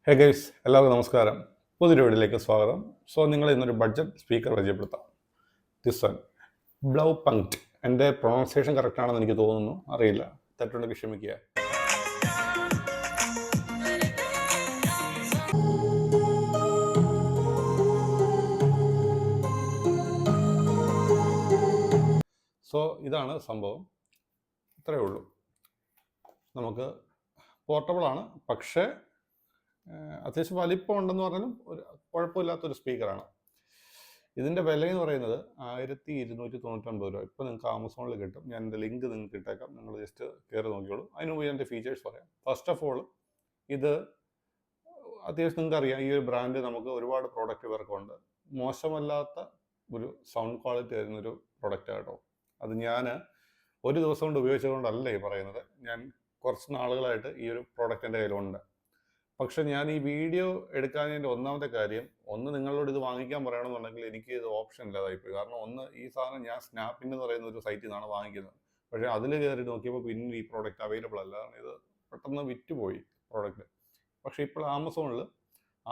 Hey guys, എല്ലാവർക്കും നമസ്കാരം. പുതിയൊരു വീഡിയോയിലേക്ക് സ്വാഗതം. സോ നിങ്ങൾ ഇന്നൊരു ബഡ്ജറ്റ് സ്പീക്കർ പരിചയപ്പെടുത്താം. This one Blaupunkt. എൻ്റെ പ്രൊണൗൺസിയേഷൻ കറക്റ്റ് ആണെന്ന് എനിക്ക് തോന്നുന്നു, അറിയില്ല, തെറ്റുണ്ടെങ്കിൽ ക്ഷമിക്കുക. സോ ഇതാണ് സംഭവം, ഇത്രയേ ഉള്ളൂ. നമുക്ക് പോർട്ടബിൾ ആണ്, പക്ഷേ അത്യാവശ്യം വലിപ്പം ഉണ്ടെന്ന് പറഞ്ഞാലും ഒരു കുഴപ്പമില്ലാത്തൊരു സ്പീക്കറാണ്. ഇതിൻ്റെ വില എന്ന് പറയുന്നത് 1299 രൂപ. ഇപ്പോൾ നിങ്ങൾക്ക് ആമസോണിൽ കിട്ടും. ഞാൻ എൻ്റെ ലിങ്ക് നിങ്ങൾക്ക് ഇട്ടേക്കാം, നിങ്ങൾ ജസ്റ്റ് കയറി നോക്കിയോളൂ. അതിന് മുമ്പ് എൻ്റെ ഫീച്ചേഴ്സ് പറയാം. ഫസ്റ്റ് ഓഫ് ഓൾ, ഇത് അത്യാവശ്യം നിങ്ങൾക്ക് അറിയാം, ഈ ഒരു ബ്രാൻഡ് നമുക്ക് ഒരുപാട് പ്രോഡക്റ്റ് ഇവർക്കുണ്ട്. മോശമല്ലാത്ത ഒരു സൗണ്ട് ക്വാളിറ്റി തരുന്നൊരു പ്രൊഡക്റ്റ് കേട്ടോ. അത് ഞാൻ ഒരു ദിവസം കൊണ്ട് ഉപയോഗിച്ചതുകൊണ്ടല്ല ഈ പറയുന്നത്. ഞാൻ കുറച്ച് നാളുകളായിട്ട് ഈ ഒരു പ്രോഡക്റ്റ് എൻ്റെ കയ്യിലുണ്ട്. പക്ഷെ ഞാൻ ഈ വീഡിയോ എടുക്കാനതിൻ്റെ ഒന്നാമത്തെ കാര്യം, ഒന്ന് നിങ്ങളോട് ഇത് വാങ്ങിക്കാൻ പറയണമെന്നുണ്ടെങ്കിൽ എനിക്ക് ഇത് ഓപ്ഷൻ ഇല്ലാതായിപ്പോയി. കാരണം ഒന്ന്, ഈ സാധനം ഞാൻ സ്നാപ്പിൻ എന്ന് പറയുന്ന ഒരു സൈറ്റിൽ നിന്നാണ് വാങ്ങിക്കുന്നത്. പക്ഷേ അതിൽ കയറി നോക്കിയപ്പോൾ പിന്നെ ഈ പ്രോഡക്റ്റ് അവൈലബിൾ അല്ല. ഇത് പെട്ടെന്ന് വിറ്റുപോയി പ്രോഡക്റ്റ്. പക്ഷേ ഇപ്പോൾ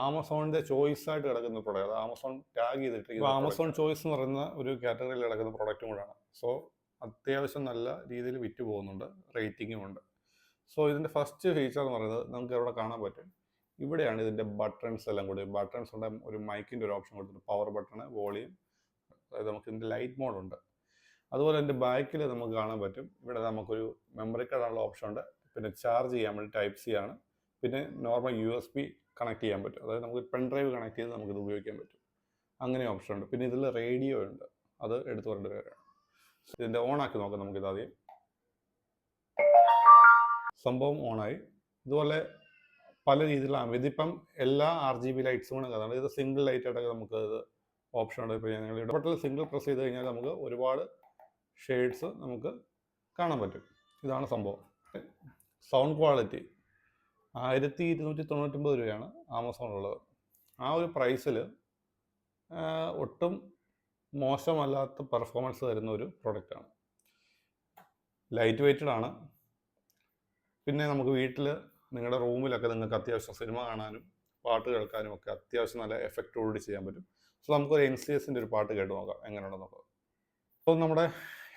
ആമസോണിൻ്റെ ചോയ്സ് ആയിട്ട് കിടക്കുന്ന പ്രോഡക്റ്റ്, അത് ആമസോൺ ടാഗ് ചെയ്തിട്ട് ഇപ്പോൾ ആമസോൺ ചോയ്സ് എന്ന് പറയുന്ന ഒരു കാറ്റഗറിയിൽ കിടക്കുന്ന പ്രോഡക്റ്റും കൂടാണ്. സോ അത്യാവശ്യം നല്ല രീതിയിൽ വിറ്റ് പോകുന്നുണ്ട്, റേറ്റിംഗും ഉണ്ട്. സോ ഇതിൻ്റെ ഫസ്റ്റ് ഫീച്ചർ എന്ന് പറയുന്നത് നമുക്ക് ഇവിടെ കാണാൻ പറ്റും. ഇവിടെയാണ് ഇതിൻ്റെ ബട്ടൺസ് എല്ലാം കൂടി. ബട്ടൺസ് ഉണ്ട്, ഒരു മൈക്കിൻ്റെ ഒരു ഓപ്ഷൻ കൊടുത്തിട്ടുണ്ട്, പവർ ബട്ടണ്, വോളിയം, അതായത് നമുക്ക് ഇതിൻ്റെ ലൈറ്റ് മോഡുണ്ട്. അതുപോലെ എൻ്റെ ബാക്കിൽ നമുക്ക് കാണാൻ പറ്റും, ഇവിടെ നമുക്കൊരു മെമ്മറി കാർഡുള്ള ഓപ്ഷൻ ഉണ്ട്. പിന്നെ ചാർജ് ചെയ്യാൻ വേണ്ടി ടൈപ്പ് സി ആണ്. പിന്നെ നോർമൽ USB കണക്ട് ചെയ്യാൻ പറ്റും, അതായത് നമുക്ക് പെൻ ഡ്രൈവ് കണക്ട് ചെയ്ത് നമുക്കിത് ഉപയോഗിക്കാൻ പറ്റും. അങ്ങനെ ഓപ്ഷൻ ഉണ്ട്. പിന്നെ ഇതിൽ റേഡിയോ ഉണ്ട്, അത് എടുത്തു പറയേണ്ട കാര്യമാണ്. ഇതിൻ്റെ ഓണാക്കി നോക്കാം നമുക്കിത് ആദ്യം. സംഭവം ഓണായി. ഇതുപോലെ പല രീതിയിലാണ് ഇതിപ്പം എല്ലാ RGB ലൈറ്റ്സും കൂടെ കഥയാണ്. ഇത് സിംഗിൾ ലൈറ്റ് ആയിട്ടൊക്കെ നമുക്ക് ഇത് ഓപ്ഷൻ ഉണ്ട്. ഇപ്പോൾ ഞങ്ങൾ ഇടപെട്ടൽ സിംഗിൾ പ്രസ് ചെയ്ത് കഴിഞ്ഞാൽ നമുക്ക് ഒരുപാട് ഷെയ്ഡ്സ് നമുക്ക് കാണാൻ പറ്റും. ഇതാണ് സംഭവം. സൗണ്ട് ക്വാളിറ്റി 1299 രൂപയാണ് ആമസോണിലുള്ളത്. ആ ഒരു പ്രൈസിൽ ഒട്ടും മോശമല്ലാത്ത പെർഫോമൻസ് തരുന്ന ഒരു പ്രൊഡക്റ്റാണ്. ലൈറ്റ് വെയ്റ്റഡ് ആണ്. പിന്നെ നമുക്ക് വീട്ടിൽ, നിങ്ങളുടെ റൂമിലൊക്കെ നിങ്ങൾക്ക് അത്യാവശ്യം സിനിമ കാണാനും പാട്ട് കേൾക്കാനും ഒക്കെ അത്യാവശ്യം നല്ല എഫക്റ്റോടുകൂടി ചെയ്യാൻ പറ്റും. സോ നമുക്കൊരു NCSൻ്റെ ഒരു പാട്ട് കേട്ട് നോക്കാം എങ്ങനെയുണ്ടെന്ന് നോക്കാം. അപ്പോൾ നമ്മുടെ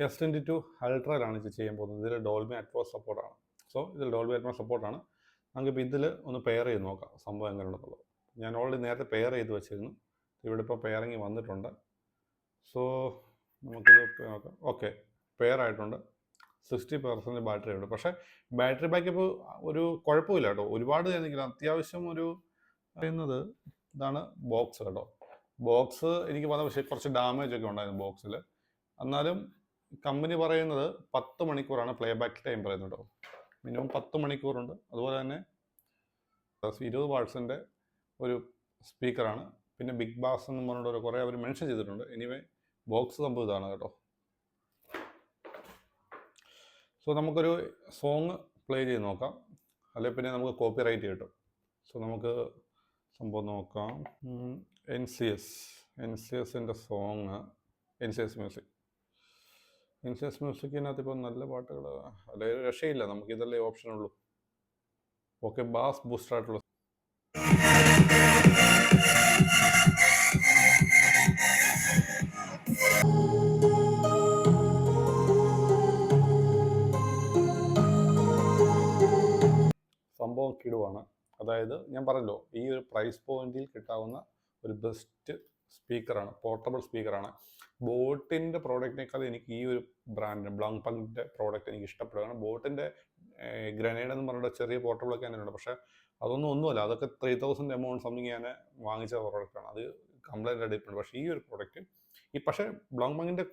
S22 അൾട്രയിലാണ് ഇത് ചെയ്യാൻ പോകുന്നത്. ഇതിൽ ഡോൾബി അറ്റ്മോസ് സപ്പോർട്ടാണ്. സോ ഇതിൽ ഡോൾബി അറ്റ്മോസ് സപ്പോർട്ടാണ്. നമുക്കിപ്പോൾ ഇതിൽ ഒന്ന് പെയർ ചെയ്ത് നോക്കാം സംഭവം എങ്ങനെയുണ്ടെന്നുള്ളത്. ഞാൻ ഓൾറെഡി നേരത്തെ പെയർ ചെയ്ത് വെച്ചിരുന്നു. ഇവിടെ ഇപ്പോൾ പെയറിങ് വന്നിട്ടുണ്ട്. സോ നമുക്കിത് നോക്കാം. ഓക്കെ, പെയർ ആയിട്ടുണ്ട്. 60% ബാറ്ററി ഉണ്ട്. പക്ഷേ ബാറ്ററി ബാക്കപ്പ് ഒരു കുഴപ്പമില്ല കേട്ടോ, ഒരുപാട് എനിക്ക് അത്യാവശ്യം ഒരു പറയുന്നത് ഇതാണ് ബോക്സ് കേട്ടോ. ബോക്സ് എനിക്ക് പറഞ്ഞ, പക്ഷേ കുറച്ച് ഡാമേജ് ഒക്കെ ഉണ്ടായിരുന്നു ബോക്സിൽ. എന്നാലും കമ്പനി പറയുന്നത് 10 മണിക്കൂറാണ് പ്ലേ ബാക്ക് ടൈം പറയുന്നത് കേട്ടോ. മിനിമം 10 മണിക്കൂറുണ്ട്. അതുപോലെ തന്നെ 20 വാട്ട്സിൻ്റെ ഒരു സ്പീക്കറാണ്. പിന്നെ ബിഗ് ബാസ് എന്ന് പറഞ്ഞിട്ട് കുറേ അവർ മെൻഷൻ ചെയ്തിട്ടുണ്ട്. എനിവേ ബോക്സ് സംഭവം ഇതാണ് കേട്ടോ. സോ നമുക്കൊരു സോങ് പ്ലേ ചെയ്ത് നോക്കാം, അല്ലെങ്കിൽ പിന്നെ നമുക്ക് കോപ്പി റൈറ്റ് കിട്ടും. സോ നമുക്ക് സംഭവം നോക്കാം. NCSൻ്റെ സോങ്, NCS മ്യൂസിക്കിനകത്ത് ഇപ്പോൾ നല്ല പാട്ടുകൾ, അല്ലെങ്കിൽ രക്ഷയില്ല, നമുക്ക് ഇതല്ലേ ഓപ്ഷനുള്ളൂ. ഓക്കെ, ബാസ് ബൂസ്റ്റർ ആയിട്ടുള്ള സംഭവം കിടുവാണ്. അതായത് ഞാൻ പറഞ്ഞല്ലോ, ഈ ഒരു പ്രൈസ് പോയിന്റിൽ കിട്ടാവുന്ന ഒരു ബെസ്റ്റ് സ്പീക്കറാണ്, പോർട്ടബിൾ സ്പീക്കറാണ്. ബോട്ടിൻ്റെ പ്രോഡക്റ്റിനേക്കാൾ എനിക്ക് ഈ ഒരു ബ്രാൻഡ് ബ്ലൗ പങ്കിൻ്റെ പ്രോഡക്റ്റ് എനിക്ക് ഇഷ്ടപ്പെടുകയാണ്. ബോട്ടിൻ്റെ ഗ്രനേഡ് എന്ന് പറഞ്ഞിട്ട് ചെറിയ പോർട്ടബിളൊക്കെ തന്നെയുണ്ട്, പക്ഷേ ഒന്നുമല്ല. അതൊക്കെ 3000 എമൗണ്ട് സംതിങ് ഞാൻ വാങ്ങിച്ച പ്രോഡക്റ്റാണ്. അത് കംപ്ലൈൻ്റ് ആയിട്ടുണ്ട്. പക്ഷേ ഈ ഒരു പ്രോഡക്റ്റ് പക്ഷേ ബ്ലൗ പങ്കിൻ്റെ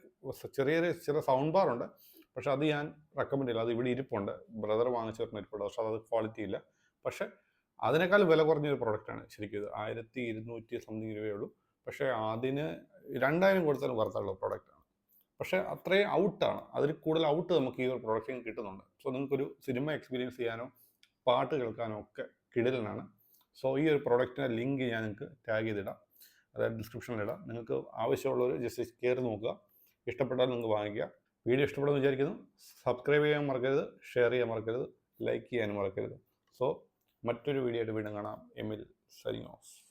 ചില സൗണ്ട് ബാർ ഉണ്ട്, പക്ഷെ അത് ഞാൻ റെക്കമെൻഡ് ചെയ്യില്ല. അത് ഇവിടെ ഇരിപ്പുണ്ട്, ബ്രദർ വാങ്ങിച്ചു വരുന്ന ഇരിപ്പുണ്ട്. പക്ഷെ അത് ക്വാളിറ്റി ഇല്ല. പക്ഷേ അതിനേക്കാൾ വില കുറഞ്ഞൊരു പ്രോഡക്റ്റാണ് ശരിക്കും ഇത്. 1200 സംതിങ് രൂപയേ ഉള്ളൂ. പക്ഷേ അതിന് 2000 കൊടുത്താലും വർത്തുള്ള പ്രോഡക്റ്റാണ്. പക്ഷേ അത്രയും ഔട്ടാണ്, അതിൽ കൂടുതൽ ഔട്ട് നമുക്ക് ഈ ഒരു പ്രോഡക്റ്റിന് കിട്ടുന്നുണ്ട്. സോ നിങ്ങൾക്കൊരു സിനിമ എക്സ്പീരിയൻസ് ചെയ്യാനോ പാട്ട് കേൾക്കാനോ ഒക്കെ കിടിലനാണ്. സോ ഈ ഒരു പ്രോഡക്റ്റിൻ്റെ ലിങ്ക് ഞാൻ നിങ്ങൾക്ക് ടാഗ് ചെയ്തിടാം, അതായത് ഡിസ്ക്രിപ്ഷനിലിടാം. നിങ്ങൾക്ക് ആവശ്യമുള്ളവർ ജസ്റ്റ് കയറി നോക്കുക, ഇഷ്ടപ്പെട്ടാൽ നിങ്ങൾക്ക് വാങ്ങിക്കുക. വീഡിയോ ഇഷ്ടപ്പെടുമെന്ന് വിചാരിക്കുന്നു. സബ്സ്ക്രൈബ് ചെയ്യാൻ മറക്കരുത്, ഷെയർ ചെയ്യാൻ മറക്കരുത്, ലൈക്ക് ചെയ്യാനും മറക്കരുത്. സോ മറ്റൊരു വീഡിയോ ആയിട്ട് വീണ്ടും കാണാം. എമിൽ സൈനിങ് ഓഫ്.